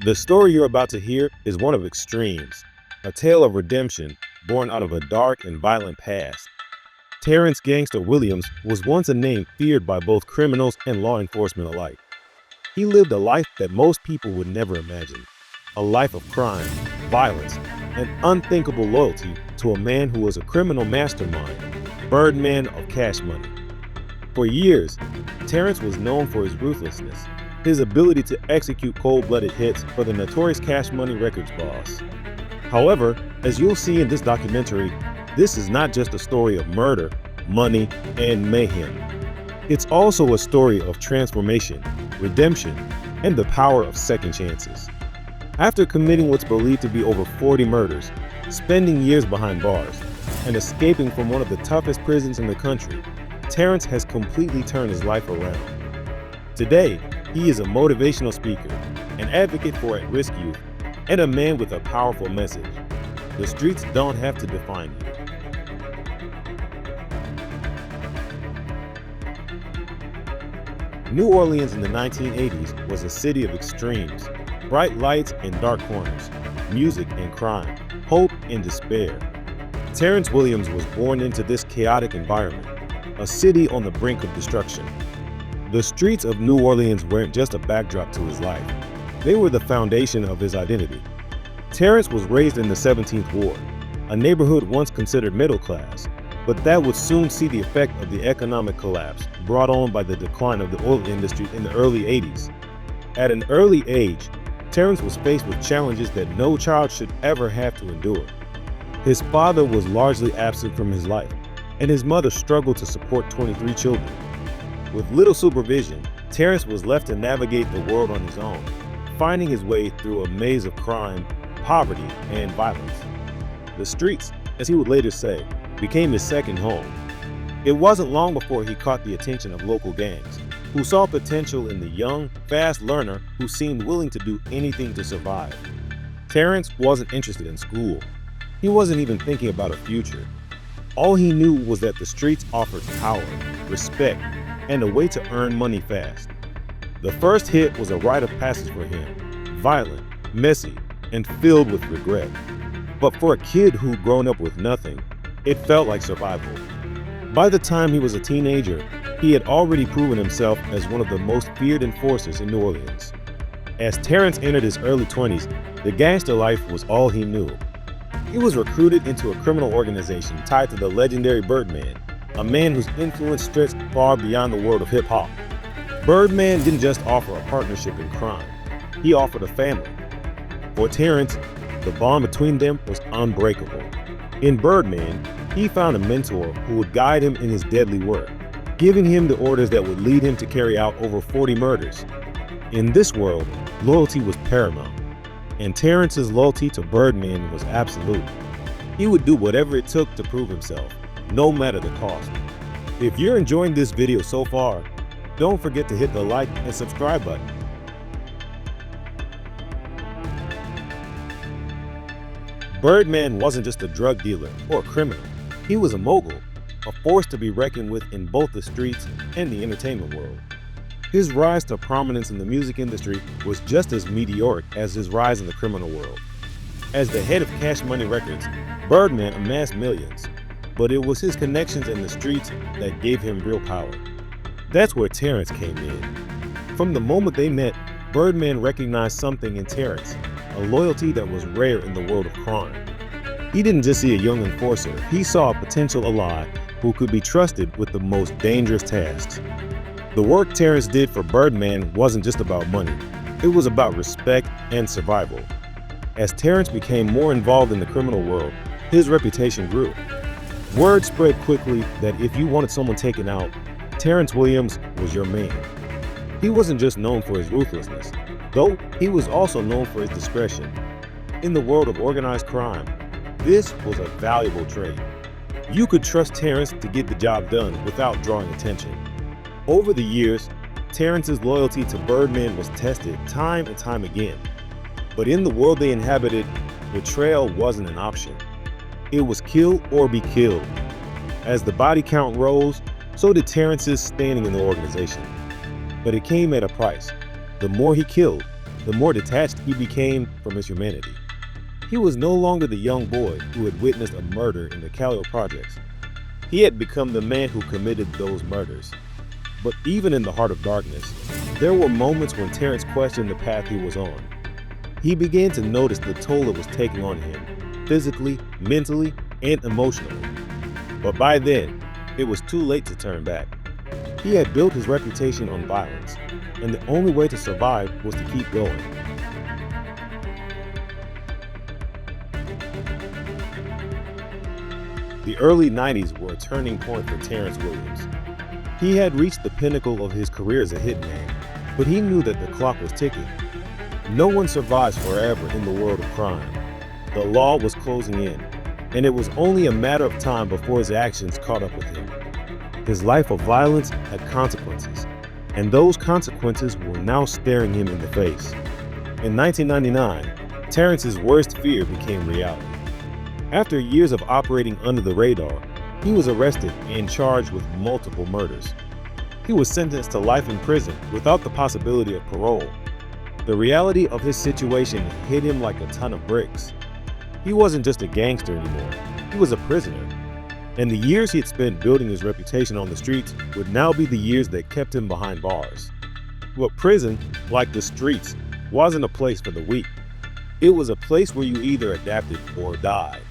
The story you're about to hear is one of extremes, a tale of redemption born out of a dark and violent past. Terrence Gangster Williams was once a name feared by both criminals and law enforcement alike. He lived a life that most people would never imagine, a life of crime, violence, and unthinkable loyalty to a man who was a criminal mastermind, Birdman of Cash Money. For years, Terrence was known for his ruthlessness, his ability to execute cold-blooded hits for the notorious Cash Money Records boss. However, as you'll see in this documentary, this is not just a story of murder, money, and mayhem. It's also a story of transformation, redemption, and the power of second chances. After committing what's believed to be over 40 murders, spending years behind bars, and escaping from one of the toughest prisons in the country, Terrence has completely turned his life around. Today, he is a motivational speaker, an advocate for at-risk youth, and a man with a powerful message. The streets don't have to define you. New Orleans in the 1980s was a city of extremes, bright lights and dark corners, music and crime, hope and despair. Terrence Williams was born into this chaotic environment, a city on the brink of destruction. The streets of New Orleans weren't just a backdrop to his life. They were the foundation of his identity. Terrence was raised in the 17th Ward, a neighborhood once considered middle class, but that would soon see the effect of the economic collapse brought on by the decline of the oil industry in the early 80s. At an early age, Terrence was faced with challenges that no child should ever have to endure. His father was largely absent from his life, and his mother struggled to support 23 children. With little supervision, Terrence was left to navigate the world on his own, finding his way through a maze of crime, poverty, and violence. The streets, as he would later say, became his second home. It wasn't long before he caught the attention of local gangs, who saw potential in the young, fast learner who seemed willing to do anything to survive. Terrence wasn't interested in school. He wasn't even thinking about a future. All he knew was that the streets offered power, respect, and a way to earn money fast. The first hit was a rite of passage for him, violent, messy, and filled with regret. But for a kid who'd grown up with nothing, it felt like survival. By the time he was a teenager, he had already proven himself as one of the most feared enforcers in New Orleans. As Terrence entered his early 20s, the gangster life was all he knew. He was recruited into a criminal organization tied to the legendary Birdman, a man whose influence stretched far beyond the world of hip-hop. Birdman didn't just offer a partnership in crime, he offered a family. For Terrence, the bond between them was unbreakable. In Birdman, he found a mentor who would guide him in his deadly work, giving him the orders that would lead him to carry out over 40 murders. In this world, loyalty was paramount, and Terrence's loyalty to Birdman was absolute. He would do whatever it took to prove himself, no matter the cost. If you're enjoying this video so far, don't forget to hit the like and subscribe button. Birdman wasn't just a drug dealer or a criminal. He was a mogul, a force to be reckoned with in both the streets and the entertainment world. His rise to prominence in the music industry was just as meteoric as his rise in the criminal world. As the head of Cash Money Records, Birdman amassed millions, but it was his connections in the streets that gave him real power. That's where Terrence came in. From the moment they met, Birdman recognized something in Terrence, a loyalty that was rare in the world of crime. He didn't just see a young enforcer, he saw a potential ally who could be trusted with the most dangerous tasks. The work Terrence did for Birdman wasn't just about money, it was about respect and survival. As Terrence became more involved in the criminal world, his reputation grew. Word spread quickly that if you wanted someone taken out, Terrence Williams was your man. He wasn't just known for his ruthlessness, though he was also known for his discretion. In the world of organized crime, this was a valuable trait. You could trust Terrence to get the job done without drawing attention. Over the years, Terrence's loyalty to Birdman was tested time and time again. But in the world they inhabited, betrayal wasn't an option. It was kill or be killed. As the body count rose, so did Terrence's standing in the organization. But it came at a price. The more he killed, the more detached he became from his humanity. He was no longer the young boy who had witnessed a murder in the Callao projects. He had become the man who committed those murders. But even in the heart of darkness, there were moments when Terrence questioned the path he was on. He began to notice the toll it was taking on him, physically, mentally, and emotionally. But by then, it was too late to turn back. He had built his reputation on violence, and the only way to survive was to keep going. The early 90s were a turning point for Terrence Williams. He had reached the pinnacle of his career as a hitman, but he knew that the clock was ticking. No one survives forever in the world of crime. The law was closing in, and it was only a matter of time before his actions caught up with him. His life of violence had consequences, and those consequences were now staring him in the face. In 1999, Terrence's worst fear became reality. After years of operating under the radar, he was arrested and charged with multiple murders. He was sentenced to life in prison without the possibility of parole. The reality of his situation hit him like a ton of bricks. He wasn't just a gangster anymore, he was a prisoner. And the years he had spent building his reputation on the streets would now be the years that kept him behind bars. But prison, like the streets, wasn't a place for the weak. It was a place where you either adapted or died.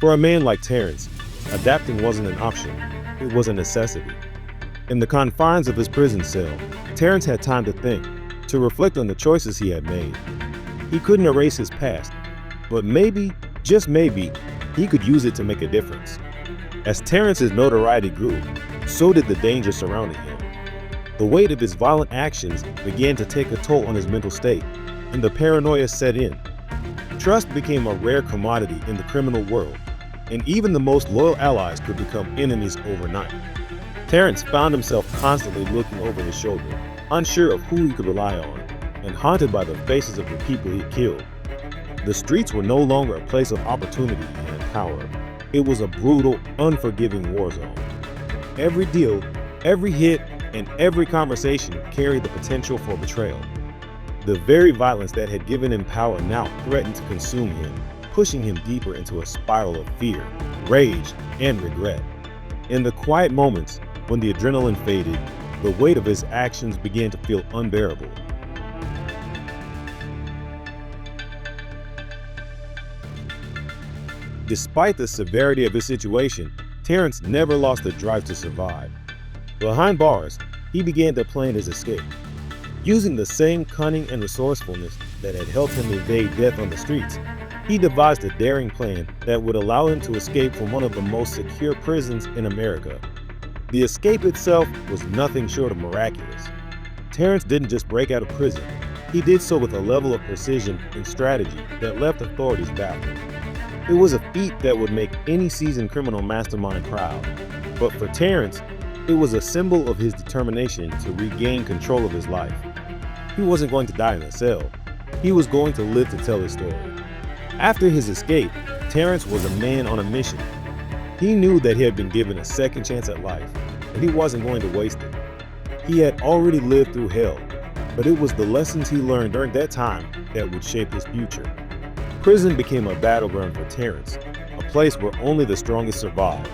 For a man like Terrence, adapting wasn't an option, it was a necessity. In the confines of his prison cell, Terrence had time to think, to reflect on the choices he had made. He couldn't erase his past, but maybe, just maybe, he could use it to make a difference. As Terrence's notoriety grew, so did the danger surrounding him. The weight of his violent actions began to take a toll on his mental state, and the paranoia set in. Trust became a rare commodity in the criminal world, and even the most loyal allies could become enemies overnight. Terrence found himself constantly looking over his shoulder, unsure of who he could rely on, and haunted by the faces of the people he killed. The streets were no longer a place of opportunity and power. It was a brutal, unforgiving war zone. Every deal, every hit, and every conversation carried the potential for betrayal. The very violence that had given him power now threatened to consume him, pushing him deeper into a spiral of fear, rage, and regret. In the quiet moments, when the adrenaline faded, the weight of his actions began to feel unbearable. Despite the severity of his situation, Terrence never lost the drive to survive. Behind bars, he began to plan his escape. Using the same cunning and resourcefulness that had helped him evade death on the streets, he devised a daring plan that would allow him to escape from one of the most secure prisons in America. The escape itself was nothing short of miraculous. Terrence didn't just break out of prison, he did so with a level of precision and strategy that left authorities baffled. It was a feat that would make any seasoned criminal mastermind proud. But for Terrence, it was a symbol of his determination to regain control of his life. He wasn't going to die in a cell. He was going to live to tell his story. After his escape, Terrence was a man on a mission. He knew that he had been given a second chance at life, and he wasn't going to waste it. He had already lived through hell, but it was the lessons he learned during that time that would shape his future. Prison became a battleground for Terrence, a place where only the strongest survived.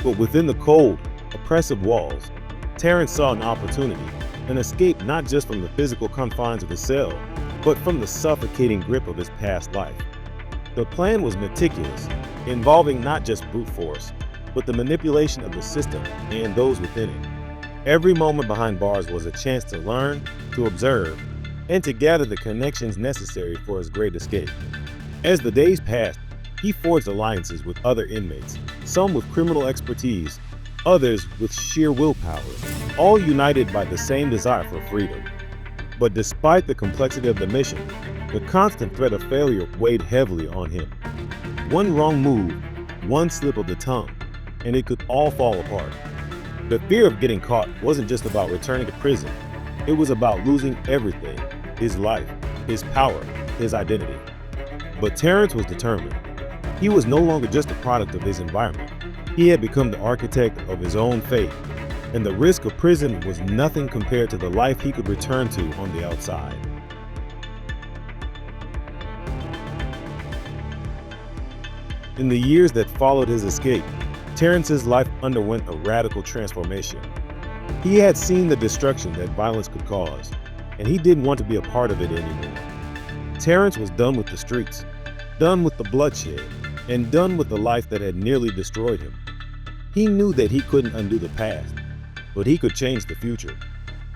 But within the cold, oppressive walls, Terrence saw an opportunity, an escape not just from the physical confines of his cell, but from the suffocating grip of his past life. The plan was meticulous, involving not just brute force, but the manipulation of the system and those within it. Every moment behind bars was a chance to learn, to observe, and to gather the connections necessary for his great escape. As the days passed, he forged alliances with other inmates, some with criminal expertise, others with sheer willpower, all united by the same desire for freedom. But despite the complexity of the mission, the constant threat of failure weighed heavily on him. One wrong move, one slip of the tongue, and it could all fall apart. The fear of getting caught wasn't just about returning to prison. It was about losing everything: his life, his power, his identity. But Terrence was determined. He was no longer just a product of his environment. He had become the architect of his own fate, and the risk of prison was nothing compared to the life he could return to on the outside. In the years that followed his escape, Terrence's life underwent a radical transformation. He had seen the destruction that violence could cause, and he didn't want to be a part of it anymore. Terrence was done with the streets, done with the bloodshed, and done with the life that had nearly destroyed him. He knew that he couldn't undo the past, but he could change the future.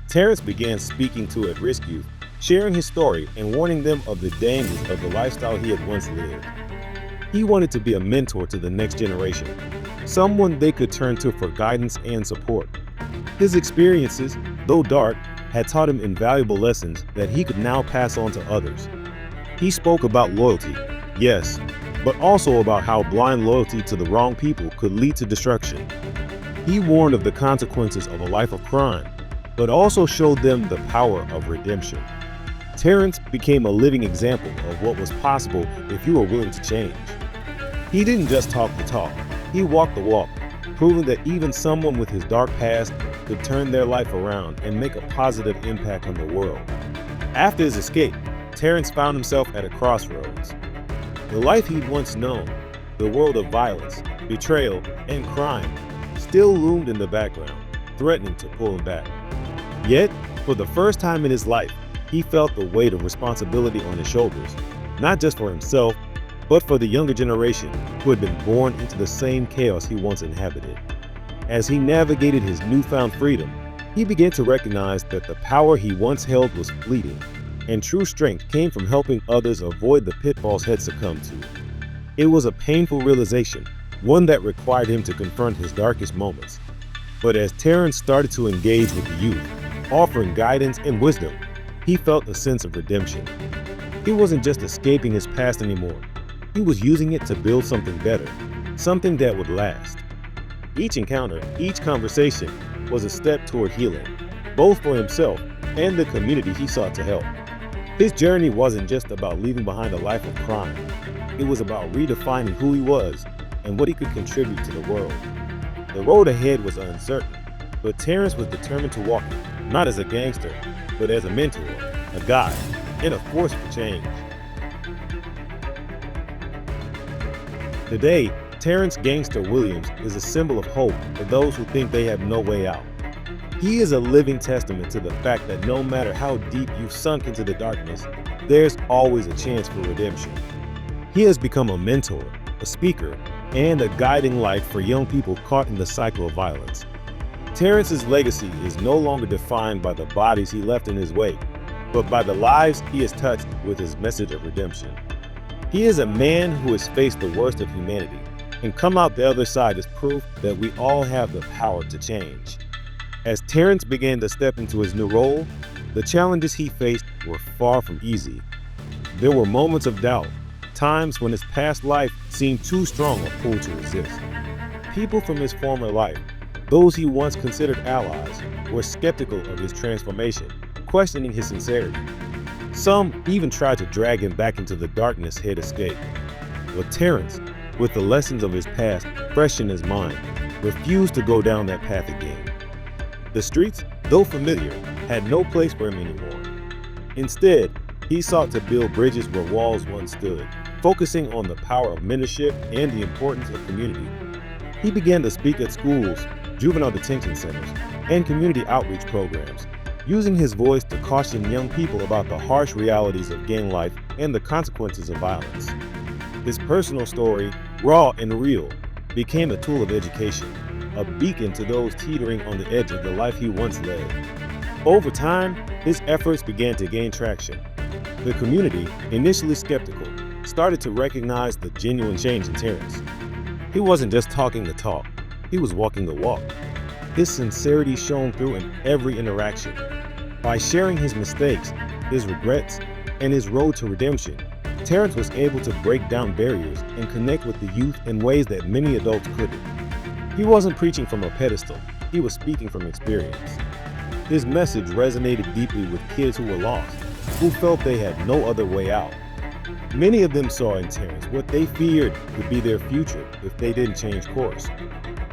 Terrence began speaking to at-risk youth, sharing his story and warning them of the dangers of the lifestyle he had once lived. He wanted to be a mentor to the next generation, someone they could turn to for guidance and support. His experiences, though dark, had taught him invaluable lessons that he could now pass on to others. He spoke about loyalty, yes, but also about how blind loyalty to the wrong people could lead to destruction. He warned of the consequences of a life of crime, but also showed them the power of redemption. Terrence became a living example of what was possible if you were willing to change. He didn't just talk the talk, he walked the walk, proving that even someone with his dark past could turn their life around and make a positive impact on the world. After his escape, Terrence found himself at a crossroads. The life he'd once known, the world of violence, betrayal, and crime, still loomed in the background, threatening to pull him back. Yet, for the first time in his life, he felt the weight of responsibility on his shoulders, not just for himself, but for the younger generation who had been born into the same chaos he once inhabited. As he navigated his newfound freedom, he began to recognize that the power he once held was fleeting, and true strength came from helping others avoid the pitfalls he'd succumbed to. It was a painful realization, one that required him to confront his darkest moments. But as Terrence started to engage with the youth, offering guidance and wisdom, he felt a sense of redemption. He wasn't just escaping his past anymore. He was using it to build something better, something that would last. Each encounter, each conversation was a step toward healing, both for himself and the community he sought to help. His journey wasn't just about leaving behind a life of crime. It was about redefining who he was and what he could contribute to the world. The road ahead was uncertain, but Terrence was determined to walk it, not as a gangster, but as a mentor, a guide, and a force for change. Today, Terrence Gangster Williams is a symbol of hope for those who think they have no way out. He is a living testament to the fact that no matter how deep you've sunk into the darkness, there's always a chance for redemption. He has become a mentor, a speaker, and a guiding light for young people caught in the cycle of violence. Terrence's legacy is no longer defined by the bodies he left in his wake, but by the lives he has touched with his message of redemption. He is a man who has faced the worst of humanity and come out the other side as proof that we all have the power to change. As Terrence began to step into his new role, the challenges he faced were far from easy. There were moments of doubt, times when his past life seemed too strong a pull to resist. People from his former life, those he once considered allies, were skeptical of his transformation, questioning his sincerity. Some even tried to drag him back into the darkness he'd escaped. But Terrence, with the lessons of his past fresh in his mind, refused to go down that path again. The streets, though familiar, had no place for him anymore. Instead, he sought to build bridges where walls once stood, focusing on the power of mentorship and the importance of community. He began to speak at schools, juvenile detention centers, and community outreach programs, using his voice to caution young people about the harsh realities of gang life and the consequences of violence. His personal story, raw and real, became a tool of education, a beacon to those teetering on the edge of the life he once led. Over time, his efforts began to gain traction. The community, initially skeptical, started to recognize the genuine change in Terrence. He wasn't just talking the talk, he was walking the walk. His sincerity shone through in every interaction. By sharing his mistakes, his regrets, and his road to redemption, Terrence was able to break down barriers and connect with the youth in ways that many adults couldn't. He wasn't preaching from a pedestal, he was speaking from experience. His message resonated deeply with kids who were lost, who felt they had no other way out. Many of them saw in Terrence what they feared could be their future if they didn't change course.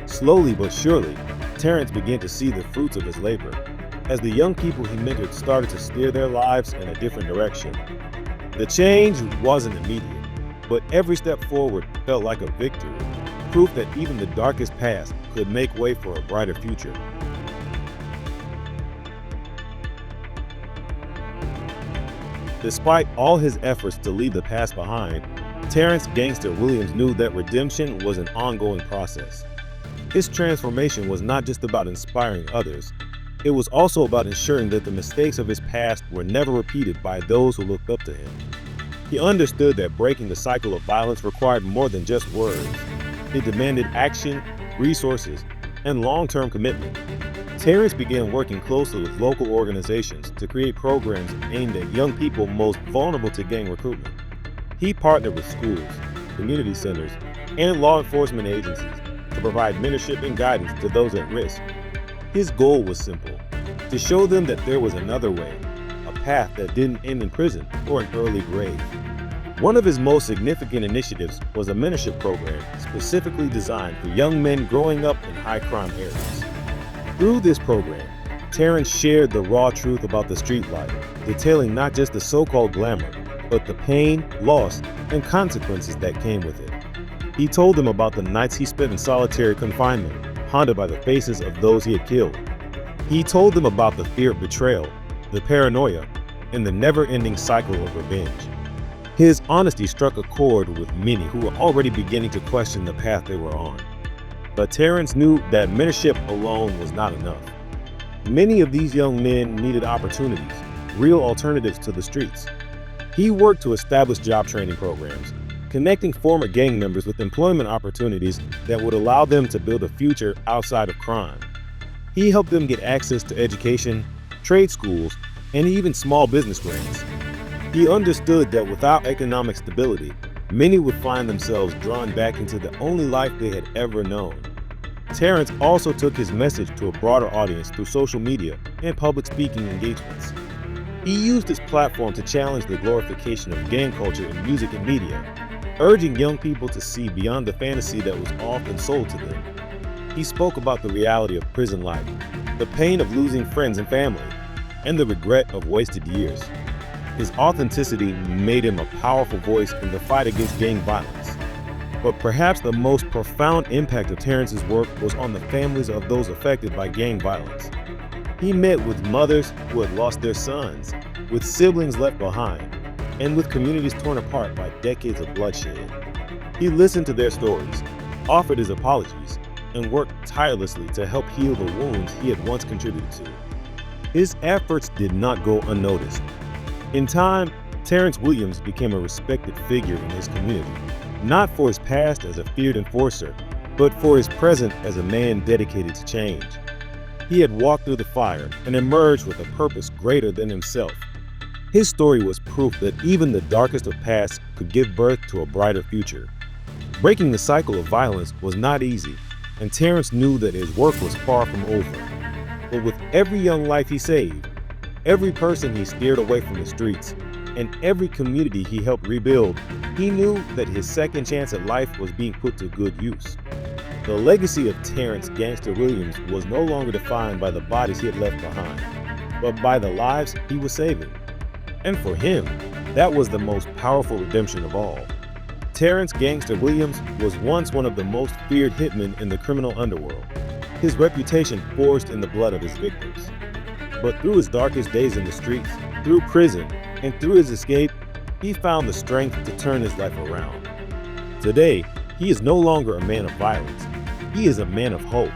Slowly but surely, Terrence began to see the fruits of his labor, as the young people he mentored started to steer their lives in a different direction. The change wasn't immediate. but every step forward felt like a victory, proof that even the darkest past could make way for a brighter future. Despite all his efforts to leave the past behind, Terrence "Gangster" Williams knew that redemption was an ongoing process. His transformation was not just about inspiring others, it was also about ensuring that the mistakes of his past were never repeated by those who looked up to him. He understood that breaking the cycle of violence required more than just words. It demanded action, resources, and long-term commitment. Terrence began working closely with local organizations to create programs aimed at young people most vulnerable to gang recruitment. He partnered with schools, community centers, and law enforcement agencies to provide mentorship and guidance to those at risk. His goal was simple: to show them that there was another way, a path that didn't end in prison or an early grave. One of his most significant initiatives was a mentorship program specifically designed for young men growing up in high-crime areas. Through this program, Terrence shared the raw truth about the street life, detailing not just the so-called glamour, but the pain, loss, and consequences that came with it. He told them about the nights he spent in solitary confinement, haunted by the faces of those he had killed. He told them about the fear of betrayal, the paranoia, and the never-ending cycle of revenge. His honesty struck a chord with many who were already beginning to question the path they were on. But Terrence knew that mentorship alone was not enough. Many of these young men needed opportunities, real alternatives to the streets. He worked to establish job training programs, connecting former gang members with employment opportunities that would allow them to build a future outside of crime. He helped them get access to education, trade schools, and even small business grants. He understood that without economic stability, many would find themselves drawn back into the only life they had ever known. Terrence also took his message to a broader audience through social media and public speaking engagements. He used his platform to challenge the glorification of gang culture in music and media, urging young people to see beyond the fantasy that was often sold to them. He spoke about the reality of prison life, the pain of losing friends and family, and the regret of wasted years. His authenticity made him a powerful voice in the fight against gang violence. But perhaps the most profound impact of Terrence's work was on the families of those affected by gang violence. He met with mothers who had lost their sons, with siblings left behind, and with communities torn apart by decades of bloodshed. He listened to their stories, offered his apologies, and worked tirelessly to help heal the wounds he had once contributed to. His efforts did not go unnoticed. In time, Terrence Williams became a respected figure in his community, not for his past as a feared enforcer, but for his present as a man dedicated to change. He had walked through the fire and emerged with a purpose greater than himself. His story was proof that even the darkest of pasts could give birth to a brighter future. Breaking the cycle of violence was not easy, and Terrence knew that his work was far from over. But with every young life he saved, every person he steered away from the streets, and every community he helped rebuild, he knew that his second chance at life was being put to good use. The legacy of Terrence "Gangster" Williams was no longer defined by the bodies he had left behind, but by the lives he was saving. And for him, that was the most powerful redemption of all. Terrence "Gangster" Williams was once one of the most feared hitmen in the criminal underworld, his reputation forged in the blood of his victims. But through his darkest days in the streets, through prison, and through his escape, he found the strength to turn his life around. Today, he is no longer a man of violence. He is a man of hope.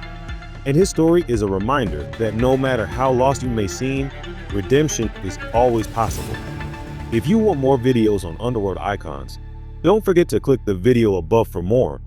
And his story is a reminder that no matter how lost you may seem, redemption is always possible. If you want more videos on Underworld Icons, don't forget to click the video above for more,